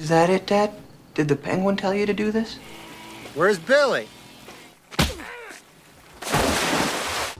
Is that it, Dad? Did the penguin tell you to do this? Where's Billy?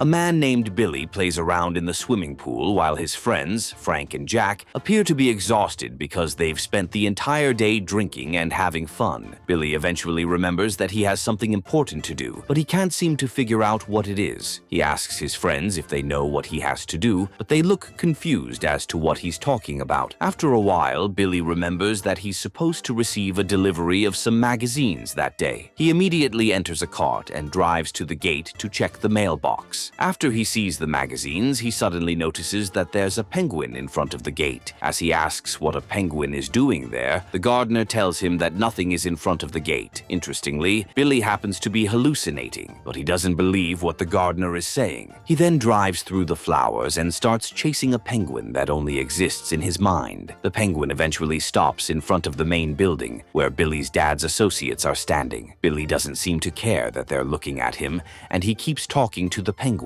A man named Billy plays around in the swimming pool while his friends, Frank and Jack, appear to be exhausted because they've spent the entire day drinking and having fun. Billy eventually remembers that he has something important to do, but he can't seem to figure out what it is. He asks his friends if they know what he has to do, but they look confused as to what he's talking about. After a while, Billy remembers that he's supposed to receive a delivery of some magazines that day. He immediately enters a cart and drives to the gate to check the mailbox. After he sees the magazines, he suddenly notices that there's a penguin in front of the gate. As he asks what a penguin is doing there, the gardener tells him that nothing is in front of the gate. Interestingly, Billy happens to be hallucinating, but he doesn't believe what the gardener is saying. He then drives through the flowers and starts chasing a penguin that only exists in his mind. The penguin eventually stops in front of the main building, where Billy's dad's associates are standing. Billy doesn't seem to care that they're looking at him, and he keeps talking to the penguin.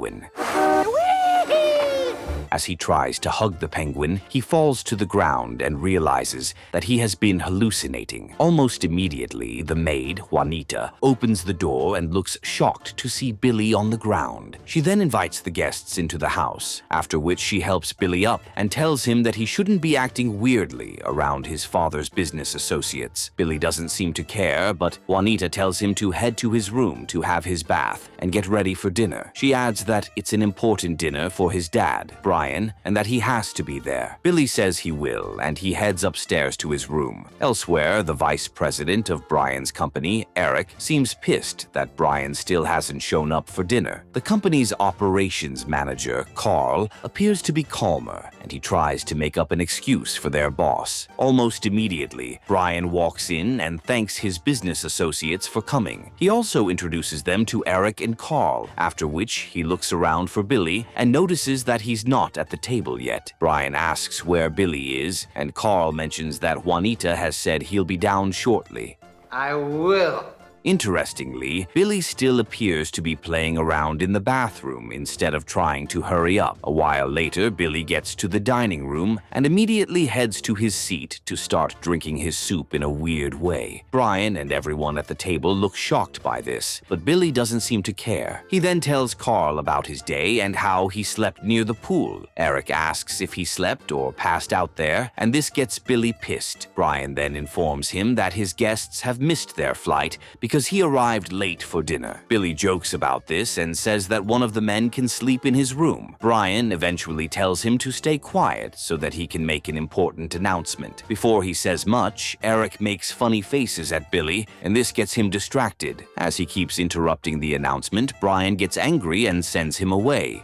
As he tries to hug the penguin, he falls to the ground and realizes that he has been hallucinating. Almost immediately, the maid, Juanita, opens the door and looks shocked to see Billy on the ground. She then invites the guests into the house, after which she helps Billy up and tells him that he shouldn't be acting weirdly around his father's business associates. Billy doesn't seem to care, but Juanita tells him to head to his room to have his bath and get ready for dinner. She adds that it's an important dinner for his dad, Brian, and that he has to be there. Billy says he will, and he heads upstairs to his room. Elsewhere, the vice president of Brian's company, Eric, seems pissed that Brian still hasn't shown up for dinner. The company's operations manager, Carl, appears to be calmer, and he tries to make up an excuse for their boss. Almost immediately, Brian walks in and thanks his business associates for coming. He also introduces them to Eric and Carl, after which he looks around for Billy and notices that he's not at the table yet. Brian asks where Billy is, and Carl mentions that Juanita has said he'll be down shortly. I will. Interestingly, Billy still appears to be playing around in the bathroom instead of trying to hurry up. A while later, Billy gets to the dining room and immediately heads to his seat to start drinking his soup in a weird way. Brian and everyone at the table look shocked by this, but Billy doesn't seem to care. He then tells Carl about his day and how he slept near the pool. Eric asks if he slept or passed out there, and this gets Billy pissed. Brian then informs him that his guests have missed their flight because he arrived late for dinner. Billy jokes about this and says that one of the men can sleep in his room. Brian eventually tells him to stay quiet so that he can make an important announcement. Before he says much, Eric makes funny faces at Billy, and this gets him distracted. As he keeps interrupting the announcement, Brian gets angry and sends him away.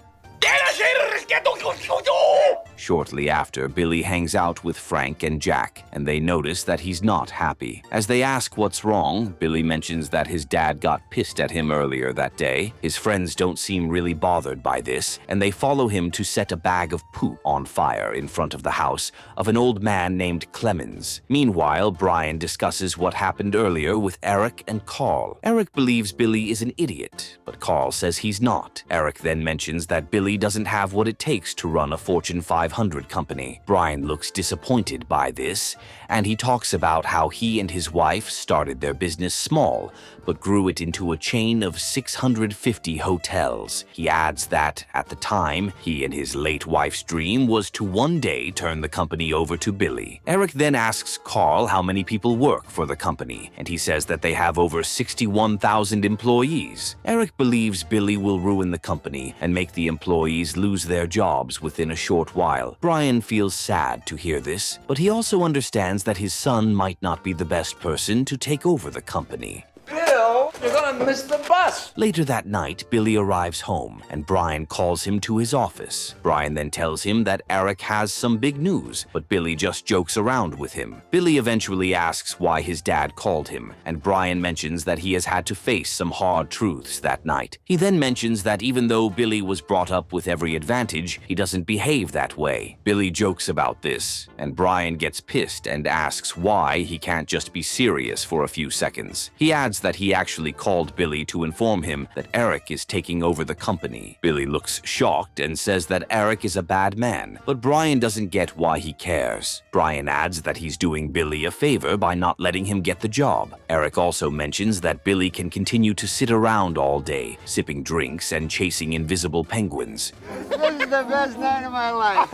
Shortly after, Billy hangs out with Frank and Jack, and they notice that he's not happy. As they ask what's wrong, Billy mentions that his dad got pissed at him earlier that day. His friends don't seem really bothered by this, and they follow him to set a bag of poop on fire in front of the house of an old man named Clemens. Meanwhile, Brian discusses what happened earlier with Eric and Carl. Eric believes Billy is an idiot, but Carl says he's not. Eric then mentions that Billy doesn't have what it takes to run a Fortune 500 company. Brian looks disappointed by this, and he talks about how he and his wife started their business small, but grew it into a chain of 650 hotels. He adds that, at the time, he and his late wife's dream was to one day turn the company over to Billy. Eric then asks Carl how many people work for the company, and he says that they have over 61,000 employees. Eric believes Billy will ruin the company and make the employees lose their jobs within a short while. Brian feels sad to hear this, but he also understands that his son might not be the best person to take over the company. Bill, you're gonna miss the bus. Later that night, Billy arrives home, and Brian calls him to his office. Brian then tells him that Eric has some big news, but Billy just jokes around with him. Billy eventually asks why his dad called him, and Brian mentions that he has had to face some hard truths that night. He then mentions that even though Billy was brought up with every advantage, he doesn't behave that way. Billy jokes about this, and Brian gets pissed and asks why he can't just be serious for a few seconds. He adds that he actually called called Billy to inform him that Eric is taking over the company. Billy looks shocked and says that Eric is a bad man, but Brian doesn't get why he cares. Brian adds that he's doing Billy a favor by not letting him get the job. Eric also mentions that Billy can continue to sit around all day, sipping drinks and chasing invisible penguins. This is the best night of my life.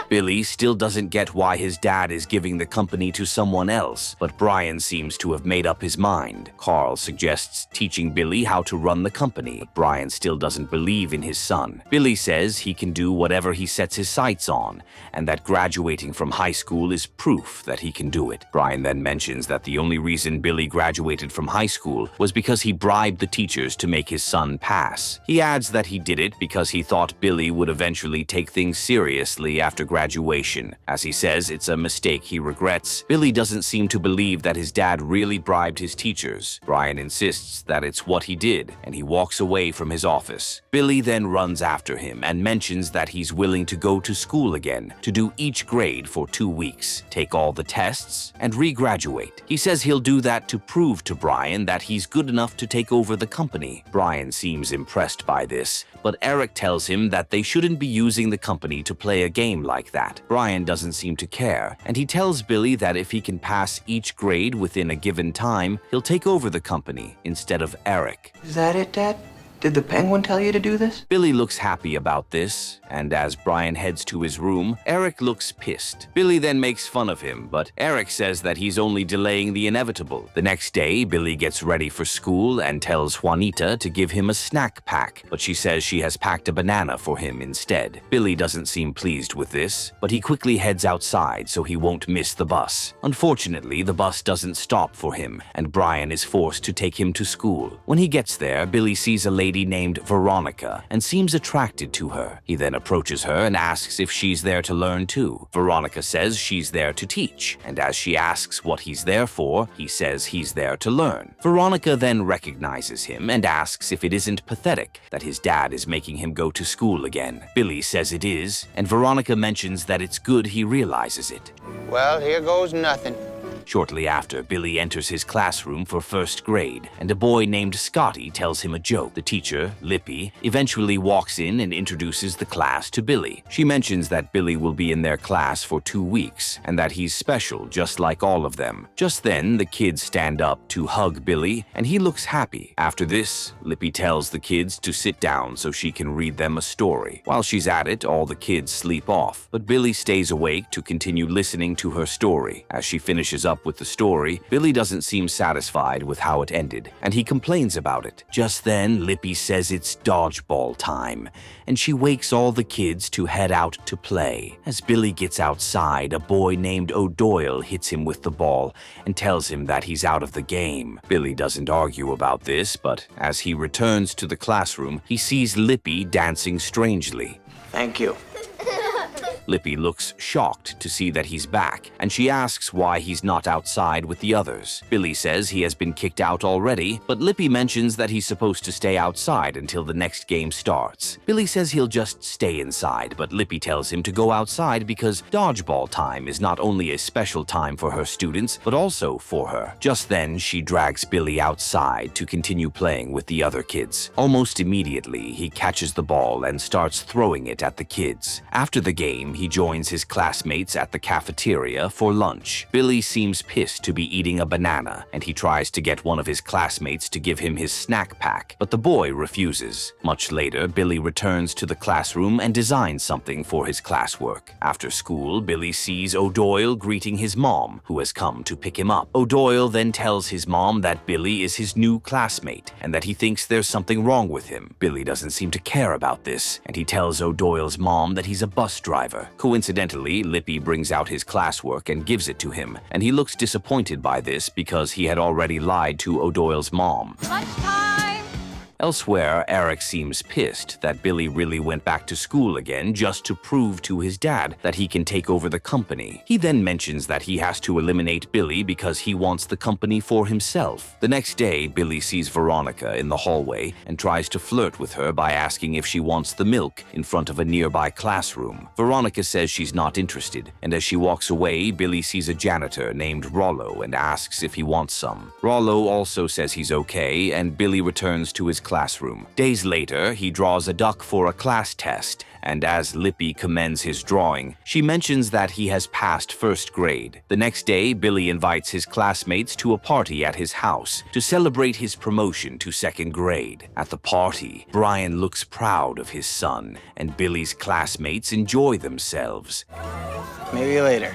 Billy still doesn't get why his dad is giving the company to someone else, but Brian seems to have made up his mind. Carl suggests teaching Billy how to run the company, but Brian still doesn't believe in his son. Billy says he can do whatever he sets his sights on, and that graduating from high school is proof that he can do it. Brian then mentions that the only reason Billy graduated from high school was because he bribed the teachers to make his son pass. He adds that he did it because he thought Billy would eventually take things seriously after graduation. As he says, it's a mistake he regrets. Billy doesn't seem to believe that his dad really bribed his teachers. Brian insists that it's what he did, and he walks away from his office. Billy then runs after him and mentions that he's willing to go to school again, to do each grade for 2 weeks, take all the tests, and re-graduate. He says he'll do that to prove to Brian that he's good enough to take over the company. Brian seems impressed by this, but Eric tells him that they shouldn't be using the company to play a game like that. Brian doesn't seem to care, and he tells Billy that if he can pass each grade within a given time, he'll take over the company instead of Eric. Is that it, Dad? Did the penguin tell you to do this? Billy looks happy about this, and as Brian heads to his room, Eric looks pissed. Billy then makes fun of him, but Eric says that he's only delaying the inevitable. The next day, Billy gets ready for school and tells Juanita to give him a snack pack, but she says she has packed a banana for him instead. Billy doesn't seem pleased with this, but he quickly heads outside so he won't miss the bus. Unfortunately, the bus doesn't stop for him, and Brian is forced to take him to school. When he gets there, Billy sees a lady named Veronica and seems attracted to her. He then approaches her and asks if she's there to learn too. Veronica says she's there to teach, and as she asks what he's there for, he says he's there to learn. Veronica then recognizes him and asks if it isn't pathetic that his dad is making him go to school again. Billy says it is, and Veronica mentions that it's good he realizes it. Well, here goes nothing. Shortly after, Billy enters his classroom for first grade, and a boy named Scotty tells him a joke. The teacher, Lippy, eventually walks in and introduces the class to Billy. She mentions that Billy will be in their class for 2 weeks, and that he's special just like all of them. Just then, the kids stand up to hug Billy, and he looks happy. After this, Lippy tells the kids to sit down so she can read them a story. While she's at it, all the kids sleep off, but Billy stays awake to continue listening to her story. As she finishes up with the story, Billy doesn't seem satisfied with how it ended, and he complains about it. Just then, Lippy says it's dodgeball time, and she wakes all the kids to head out to play. As Billy gets outside, a boy named O'Doyle hits him with the ball and tells him that he's out of the game. Billy doesn't argue about this, but as he returns to the classroom, he sees Lippy dancing strangely. Thank you. Lippy looks shocked to see that he's back, and she asks why he's not outside with the others. Billy says he has been kicked out already, but Lippy mentions that he's supposed to stay outside until the next game starts. Billy says he'll just stay inside, but Lippy tells him to go outside because dodgeball time is not only a special time for her students, but also for her. Just then, she drags Billy outside to continue playing with the other kids. Almost immediately, he catches the ball and starts throwing it at the kids. After the game, he joins his classmates at the cafeteria for lunch. Billy seems pissed to be eating a banana, and he tries to get one of his classmates to give him his snack pack, but the boy refuses. Much later, Billy returns to the classroom and designs something for his classwork. After school, Billy sees O'Doyle greeting his mom, who has come to pick him up. O'Doyle then tells his mom that Billy is his new classmate, and that he thinks there's something wrong with him. Billy doesn't seem to care about this, and he tells O'Doyle's mom that he's a bus driver. Coincidentally, Lippy brings out his classwork and gives it to him, and he looks disappointed by this because he had already lied to O'Doyle's mom. Lunchtime! Elsewhere, Eric seems pissed that Billy really went back to school again just to prove to his dad that he can take over the company. He then mentions that he has to eliminate Billy because he wants the company for himself. The next day, Billy sees Veronica in the hallway and tries to flirt with her by asking if she wants the milk in front of a nearby classroom. Veronica says she's not interested, and as she walks away, Billy sees a janitor named Rollo and asks if he wants some. Rollo also says he's okay, and Billy returns to his classroom. Days later, he draws a duck for a class test, and as Lippy commends his drawing, she mentions that he has passed first grade. The next day, Billy invites his classmates to a party at his house to celebrate his promotion to second grade. At the party, Brian looks proud of his son, and Billy's classmates enjoy themselves. Maybe later.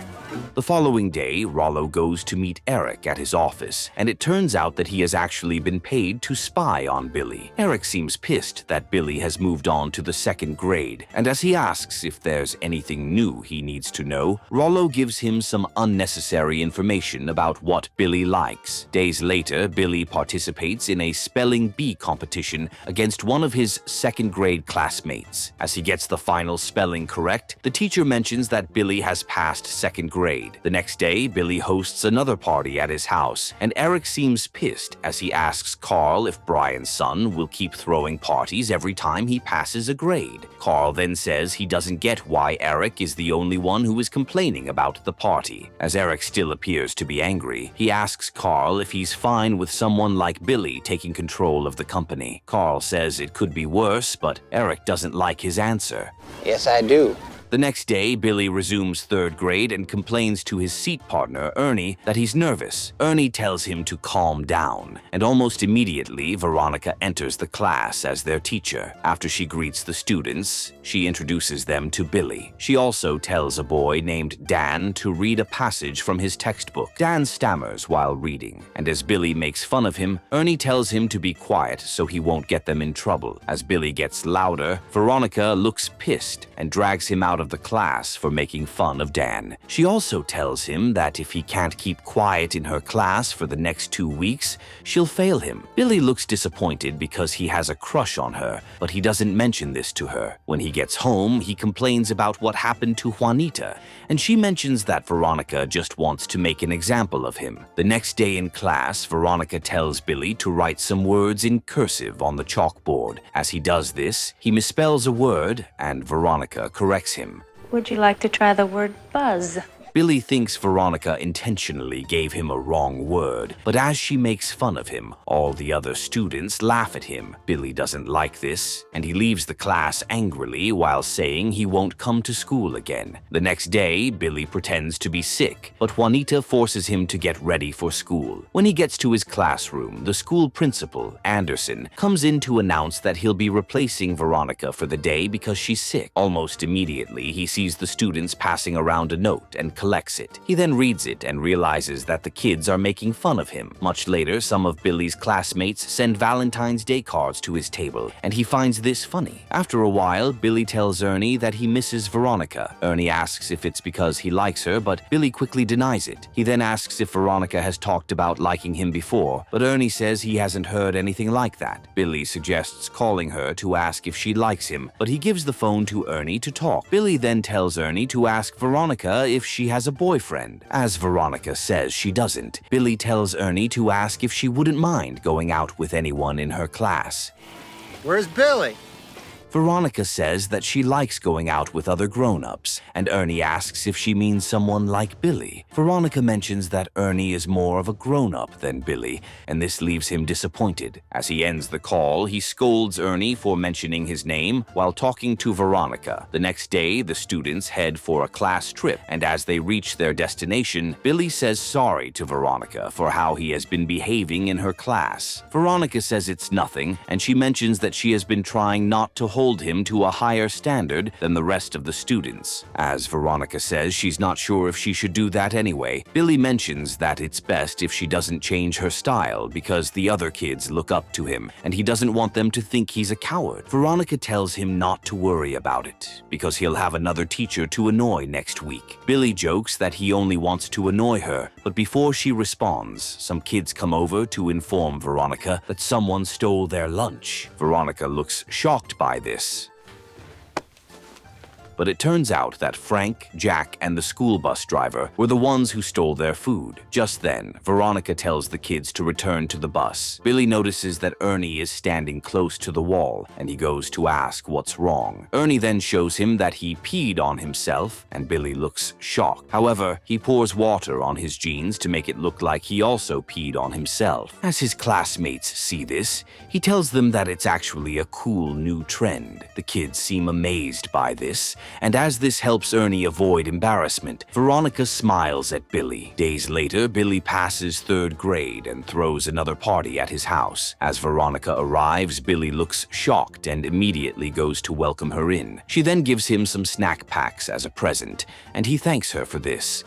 The following day, Rollo goes to meet Eric at his office, and it turns out that he has actually been paid to spy on Billy. Eric seems pissed that Billy has moved on to the second grade, and as he asks if there's anything new he needs to know, Rollo gives him some unnecessary information about what Billy likes. Days later, Billy participates in a spelling bee competition against one of his second grade classmates. As he gets the final spelling correct, the teacher mentions that Billy has passed second grade. The next day, Billy hosts another party at his house, and Eric seems pissed as he asks Carl if Brian's son will keep throwing parties every time he passes a grade. Carl then says he doesn't get why Eric is the only one who is complaining about the party. As Eric still appears to be angry, he asks Carl if he's fine with someone like Billy taking control of the company. Carl says it could be worse, but Eric doesn't like his answer. Yes, I do. The next day, Billy resumes third grade and complains to his seat partner, Ernie, that he's nervous. Ernie tells him to calm down, and almost immediately, Veronica enters the class as their teacher. After she greets the students, she introduces them to Billy. She also tells a boy named Dan to read a passage from his textbook. Dan stammers while reading, and as Billy makes fun of him, Ernie tells him to be quiet so he won't get them in trouble. As Billy gets louder, Veronica looks pissed and drags him out of the class for making fun of Dan. She also tells him that if he can't keep quiet in her class for the next 2 weeks, she'll fail him. Billy looks disappointed because he has a crush on her, but he doesn't mention this to her. When he gets home, he complains about what happened to Juanita, and she mentions that Veronica just wants to make an example of him. The next day in class, Veronica tells Billy to write some words in cursive on the chalkboard. As he does this, he misspells a word, and Veronica corrects him. Would you like to try the word buzz? Billy thinks Veronica intentionally gave him a wrong word, but as she makes fun of him, all the other students laugh at him. Billy doesn't like this, and he leaves the class angrily while saying he won't come to school again. The next day, Billy pretends to be sick, but Juanita forces him to get ready for school. When he gets to his classroom, the school principal, Anderson, comes in to announce that he'll be replacing Veronica for the day because she's sick. Almost immediately, he sees the students passing around a note and collects it. He then reads it and realizes that the kids are making fun of him. Much later, some of Billy's classmates send Valentine's Day cards to his table, and he finds this funny. After a while, Billy tells Ernie that he misses Veronica. Ernie asks if it's because he likes her, but Billy quickly denies it. He then asks if Veronica has talked about liking him before, but Ernie says he hasn't heard anything like that. Billy suggests calling her to ask if she likes him, but he gives the phone to Ernie to talk. Billy then tells Ernie to ask Veronica if she has a boyfriend. As Veronica says she doesn't, Billy tells Ernie to ask if she wouldn't mind going out with anyone in her class. Where's Billy? Veronica says that she likes going out with other grown-ups, and Ernie asks if she means someone like Billy. Veronica mentions that Ernie is more of a grown-up than Billy, and this leaves him disappointed. As he ends the call, he scolds Ernie for mentioning his name while talking to Veronica. The next day, the students head for a class trip, and as they reach their destination, Billy says sorry to Veronica for how he has been behaving in her class. Veronica says it's nothing, and she mentions that she has been trying not to hold him to a higher standard than the rest of the students. As Veronica says she's not sure if she should do that anyway, Billy mentions that it's best if she doesn't change her style because the other kids look up to him and he doesn't want them to think he's a coward. Veronica tells him not to worry about it because he'll have another teacher to annoy next week. Billy jokes that he only wants to annoy her, but before she responds, some kids come over to inform Veronica that someone stole their lunch. Veronica looks shocked by this. But it turns out that Frank, Jack, and the school bus driver were the ones who stole their food. Just then, Veronica tells the kids to return to the bus. Billy notices that Ernie is standing close to the wall, and he goes to ask what's wrong. Ernie then shows him that he peed on himself, and Billy looks shocked. However, he pours water on his jeans to make it look like he also peed on himself. As his classmates see this, he tells them that it's actually a cool new trend. The kids seem amazed by this, and as this helps Ernie avoid embarrassment, Veronica smiles at Billy. Days later, Billy passes 3rd grade and throws another party at his house. As Veronica arrives, Billy looks shocked and immediately goes to welcome her in. She then gives him some snack packs as a present, and he thanks her for this.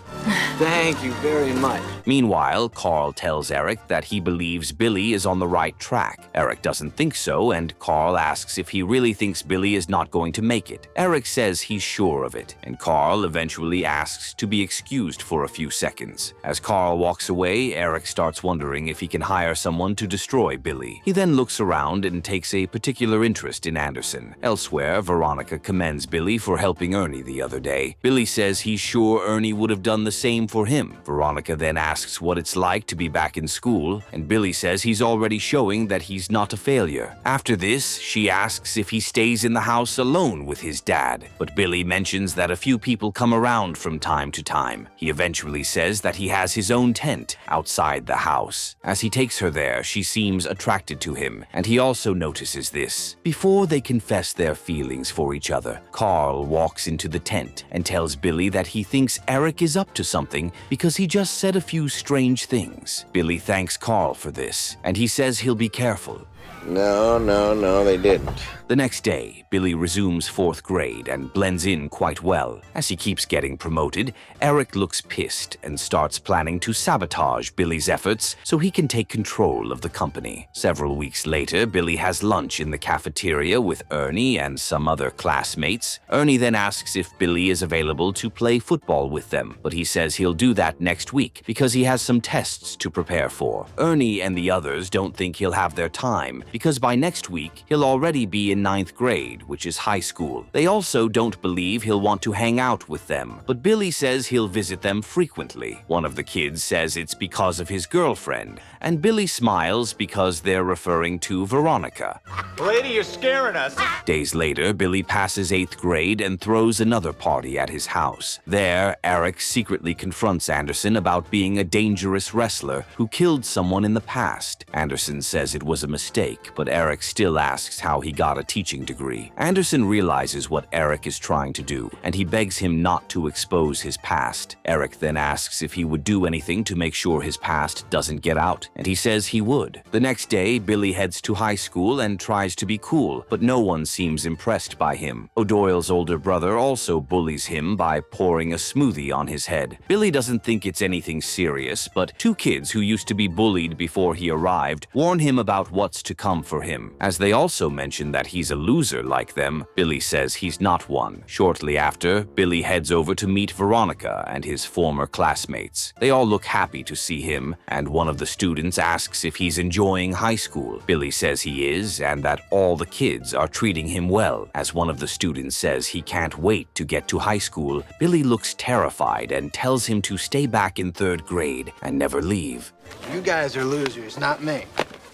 Thank you very much. Meanwhile, Carl tells Eric that he believes Billy is on the right track. Eric doesn't think so, and Carl asks if he really thinks Billy is not going to make it. Eric says he's sure of it, and Carl eventually asks to be excused for a few seconds. As Carl walks away, Eric starts wondering if he can hire someone to destroy Billy. He then looks around and takes a particular interest in Anderson. Elsewhere, Veronica commends Billy for helping Ernie the other day. Billy says he's sure Ernie would have done the same for him. Veronica then asks what it's like to be back in school, and Billy says he's already showing that he's not a failure. After this, she asks if he stays in the house alone with his dad, but Billy mentions that a few people come around from time to time. He eventually says that he has his own tent outside the house. As he takes her there, she seems attracted to him, and he also notices this. Before they confess their feelings for each other, Carl walks into the tent and tells Billy that he thinks Eric is up to something because he just said a few strange things. Billy thanks Carl for this, and he says he'll be careful. No, they didn't. The next day, Billy resumes 4th grade and blends in quite well. As he keeps getting promoted, Eric looks pissed and starts planning to sabotage Billy's efforts so he can take control of the company. Several weeks later, Billy has lunch in the cafeteria with Ernie and some other classmates. Ernie then asks if Billy is available to play football with them, but he says he'll do that next week because he has some tests to prepare for. Ernie and the others don't think he'll have their time because by next week, he'll already be in 9th grade, which is high school. They also don't believe he'll want to hang out with them, but Billy says he'll visit them frequently. One of the kids says it's because of his girlfriend, and Billy smiles because they're referring to Veronica. Lady, you're scaring us. Days later, Billy passes 8th grade and throws another party at his house. There, Eric secretly confronts Anderson about being a dangerous wrestler who killed someone in the past. Anderson says it was a mistake, but Eric still asks how he got a teaching degree. Anderson realizes what Eric is trying to do, and he begs him not to expose his past. Eric then asks if he would do anything to make sure his past doesn't get out, and he says he would. The next day, Billy heads to high school and tries to be cool, but no one seems impressed by him. O'Doyle's older brother also bullies him by pouring a smoothie on his head. Billy doesn't think it's anything serious, but 2 kids who used to be bullied before he arrived warn him about what's to come for him. As they also mention that he's a loser like them, Billy says he's not one. Shortly after, Billy heads over to meet Veronica and his former classmates. They all look happy to see him, and one of the students asks if he's enjoying high school. Billy says he is, and that all the kids are treating him well. As one of the students says he can't wait to get to high school, Billy looks terrified and tells him to stay back in 3rd grade and never leave. You guys are losers, not me.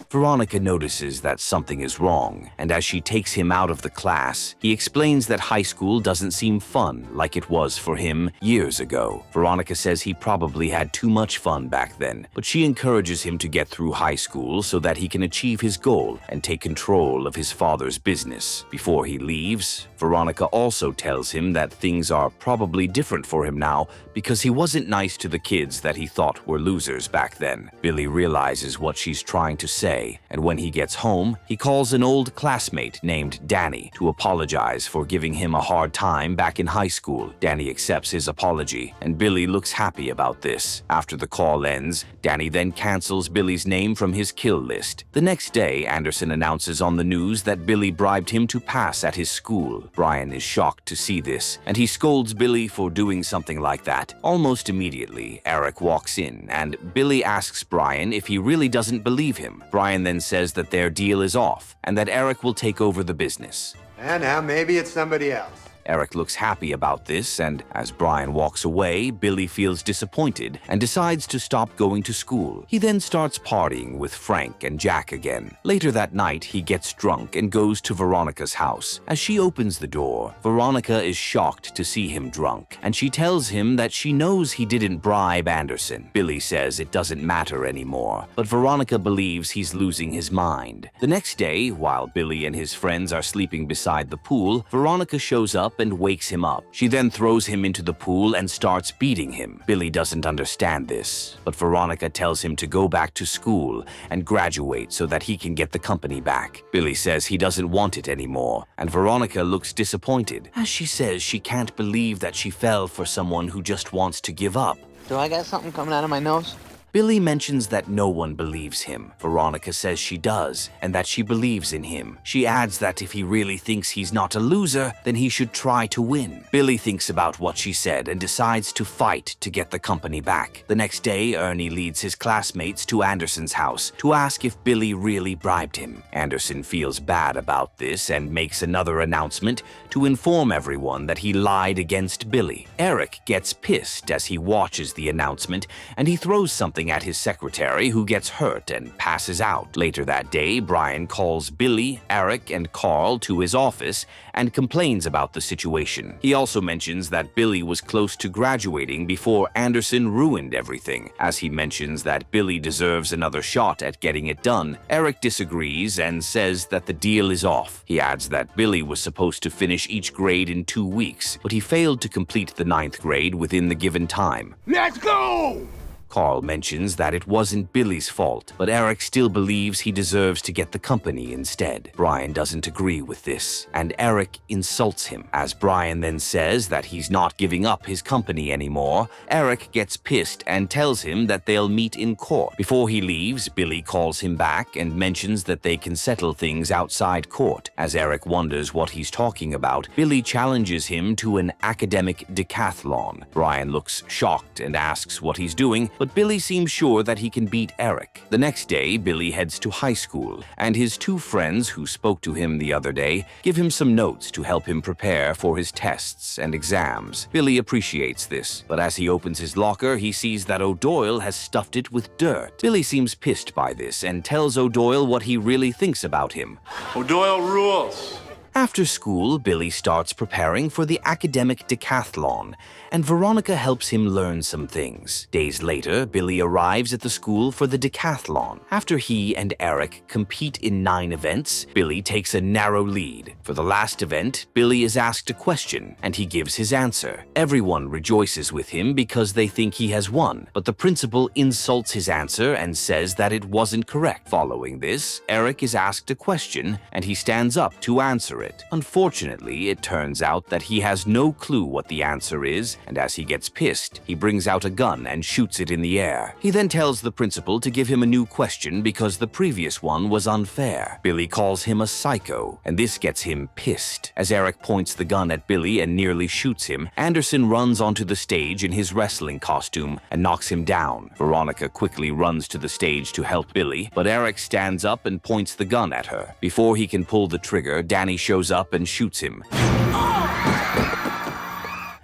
Veronica notices that something is wrong, and as she takes him out of the class, he explains that high school doesn't seem fun like it was for him years ago. Veronica says he probably had too much fun back then, but she encourages him to get through high school so that he can achieve his goal and take control of his father's business. Before he leaves, Veronica also tells him that things are probably different for him now because he wasn't nice to the kids that he thought were losers back then. Billy realizes what she's trying to say day, and when he gets home, he calls an old classmate named Danny to apologize for giving him a hard time back in high school. Danny accepts his apology, and Billy looks happy about this. After the call ends, Danny then cancels Billy's name from his kill list. The next day, Anderson announces on the news that Billy bribed him to pass at his school. Brian is shocked to see this, and he scolds Billy for doing something like that. Almost immediately, Eric walks in, and Billy asks Brian if he really doesn't believe him. Brian then says that their deal is off, and that Eric will take over the business. And now maybe it's somebody else. Eric looks happy about this, and as Brian walks away, Billy feels disappointed and decides to stop going to school. He then starts partying with Frank and Jack again. Later that night, he gets drunk and goes to Veronica's house. As she opens the door, Veronica is shocked to see him drunk, and she tells him that she knows he didn't bribe Anderson. Billy says it doesn't matter anymore, but Veronica believes he's losing his mind. The next day, while Billy and his friends are sleeping beside the pool, Veronica shows up and wakes him up. She then throws him into the pool and starts beating him. Billy doesn't understand this, but Veronica tells him to go back to school and graduate so that he can get the company back. Billy says he doesn't want it anymore, and Veronica looks disappointed, as she says she can't believe that she fell for someone who just wants to give up. Do I got something coming out of my nose? Billy mentions that no one believes him. Veronica says she does, and that she believes in him. She adds that if he really thinks he's not a loser, then he should try to win. Billy thinks about what she said and decides to fight to get the company back. The next day, Ernie leads his classmates to Anderson's house to ask if Billy really bribed him. Anderson feels bad about this and makes another announcement to inform everyone that he lied against Billy. Eric gets pissed as he watches the announcement, and he throws something at his secretary, who gets hurt and passes out. Later that day, Brian calls Billy, Eric, and Carl to his office and complains about the situation. He also mentions that Billy was close to graduating before Anderson ruined everything. As he mentions that Billy deserves another shot at getting it done, Eric disagrees and says that the deal is off. He adds that Billy was supposed to finish each grade in 2 weeks, but he failed to complete the 9th grade within the given time. Let's go! Carl mentions that it wasn't Billy's fault, but Eric still believes he deserves to get the company instead. Brian doesn't agree with this, and Eric insults him. As Brian then says that he's not giving up his company anymore, Eric gets pissed and tells him that they'll meet in court. Before he leaves, Billy calls him back and mentions that they can settle things outside court. As Eric wonders what he's talking about, Billy challenges him to an academic decathlon. Brian looks shocked and asks what he's doing, but Billy seems sure that he can beat Eric. The next day, Billy heads to high school, and his 2 friends who spoke to him the other day give him some notes to help him prepare for his tests and exams. Billy appreciates this, but as he opens his locker, he sees that O'Doyle has stuffed it with dirt. Billy seems pissed by this and tells O'Doyle what he really thinks about him. O'Doyle rules. After school, Billy starts preparing for the academic decathlon, and Veronica helps him learn some things. Days later, Billy arrives at the school for the decathlon. After he and Eric compete in 9 events, Billy takes a narrow lead. For the last event, Billy is asked a question, and he gives his answer. Everyone rejoices with him because they think he has won, but the principal insults his answer and says that it wasn't correct. Following this, Eric is asked a question, and he stands up to answer it. Unfortunately, it turns out that he has no clue what the answer is, and as he gets pissed, he brings out a gun and shoots it in the air. He then tells the principal to give him a new question because the previous one was unfair. Billy calls him a psycho, and this gets him pissed. As Eric points the gun at Billy and nearly shoots him, Anderson runs onto the stage in his wrestling costume and knocks him down. Veronica quickly runs to the stage to help Billy, but Eric stands up and points the gun at her. Before he can pull the trigger, Danny shows up and shoots him.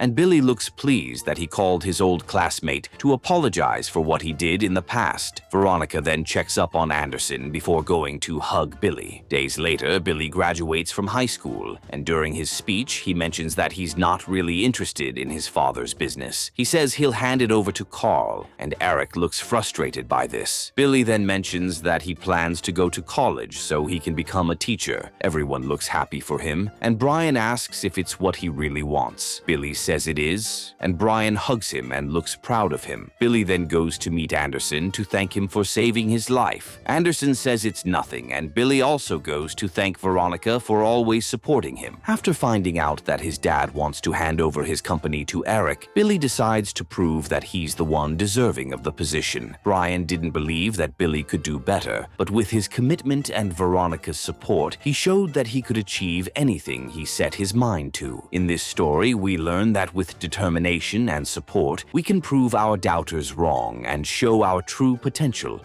And Billy looks pleased that he called his old classmate to apologize for what he did in the past. Veronica then checks up on Anderson before going to hug Billy. Days later, Billy graduates from high school, and during his speech, he mentions that he's not really interested in his father's business. He says he'll hand it over to Carl, and Eric looks frustrated by this. Billy then mentions that he plans to go to college so he can become a teacher. Everyone looks happy for him, and Brian asks if it's what he really wants. Billy says it is, and Brian hugs him and looks proud of him. Billy then goes to meet Anderson to thank him for saving his life. Anderson says it's nothing, and Billy also goes to thank Veronica for always supporting him. After finding out that his dad wants to hand over his company to Eric, Billy decides to prove that he's the one deserving of the position. Brian didn't believe that Billy could do better, but with his commitment and Veronica's support, he showed that he could achieve anything he set his mind to. In this story, we learn that with determination and support, we can prove our doubters wrong and show our true potential.